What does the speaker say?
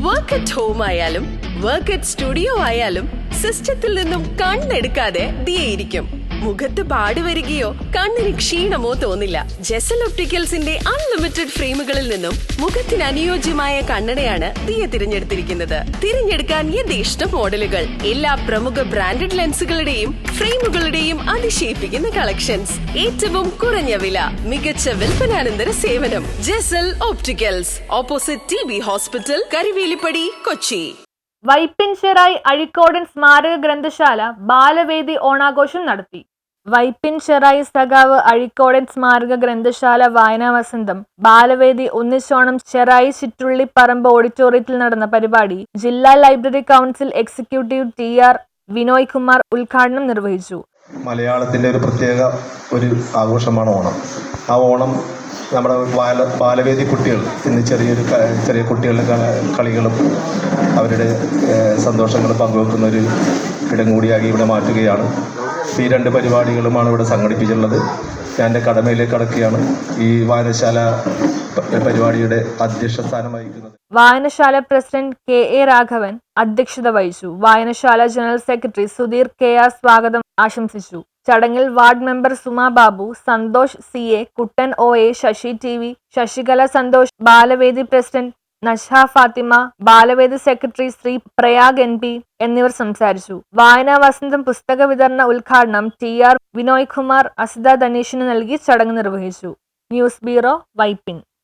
Work at home ആയാലും work at studio ആയാലും സിസ്റ്റത്തിൽ നിന്നും കണ്ണെടുക്കാതെ ദിയയിരിക്കും. മുഖത്ത് പാട് വരികയോ കണ്ണിന് ക്ഷീണമോ തോന്നില്ല. ജെസൽ ഒപ്റ്റിക്കൽസിന്റെ അൺലിമിറ്റഡ് ഫ്രെയിമുകളിൽ നിന്നും മുഖത്തിന് അനുയോജ്യമായ കണ്ണടയാണ് ദിയ തിരഞ്ഞെടുത്തിരിക്കുന്നത്. തിരഞ്ഞെടുക്കാൻ യഥേഷ്ട മോഡലുകൾ, എല്ലാ പ്രമുഖ ബ്രാൻഡഡ് ലെൻസുകളുടെയും ഫ്രെയിമുകളുടെയും അതിശയിപ്പിക്കുന്ന കളക്ഷൻസ്, ഏറ്റവും കുറഞ്ഞ വില, മികച്ച വിൽപ്പനാനന്തര സേവനം. Jesal opticals, opposite TB hospital, Karuvelipady, Kochi. Vypin Cherai Azhikodan സ്മാരക ഗ്രന്ഥശാല ബാലവേദി ഓണാഘോഷം നടത്തി. വൈപ്പിൻചെറായി സഖാവ് അഴീക്കോടൻ സ്മാരക ഗ്രന്ഥശാല വായനാ വസന്തം ബാലവേദി ഒന്നിച്ചോണം ചെറായി ചിറ്റുള്ളിപ്പറമ്പ് ഓഡിറ്റോറിയത്തിൽ നടന്ന പരിപാടി ജില്ലാ library council executive TR Vinoy Kumar ഉദ്ഘാടനം നിർവഹിച്ചു. മലയാളത്തിൻ്റെ ഒരു പ്രത്യേക ഒരു ആഘോഷമാണ് ഓണം. ആ ഓണം നമ്മുടെ ബാലവേദി കുട്ടികൾ ഇന്ന് ചെറിയ കുട്ടികളുടെ കളികളും അവരുടെ സന്തോഷങ്ങൾ പങ്കുവെക്കുന്ന ഒരു ഇടം കൂടിയാക്കി ഇവിടെ മാറ്റുകയാണ്. ഈ 2 പരിപാടികളുമാണ് ഇവിടെ സംഘടിപ്പിച്ചിട്ടുള്ളത്. ഞാൻ എൻ്റെ കടമയിലേക്ക് കടക്കുകയാണ്. ഈ വായനശാല പരിപാടിയുടെ അധ്യക്ഷ സ്ഥാനം വഹിക്കുന്നത് വായനശാല പ്രസിഡന്റ് KA രാഘവൻ അധ്യക്ഷത വഹിച്ചു. വായനശാല ജനറൽ സെക്രട്ടറി സുധീർ KR സ്വാഗതം ആശംസിച്ചു. ചടങ്ങിൽ ward member Suma Babu, Santhosh CA, Kuttan OA, Sasi TV, Sasikala Santhosh, ബാലവേദി പ്രസിഡന്റ് നഷ്ഹ ഫാത്തിമ, ബാലവേദി സെക്രട്ടറി ശ്രീ പ്രയാഗ് NP എന്നിവർ സംസാരിച്ചു. വായനാ വസന്തം പുസ്തക വിതരണ ഉദ്ഘാടനം TR വിനോയ് കുമാർ അസിത ധനീഷിന് നൽകി ചടങ്ങ് നിർവഹിച്ചു. News bureau, Vypin.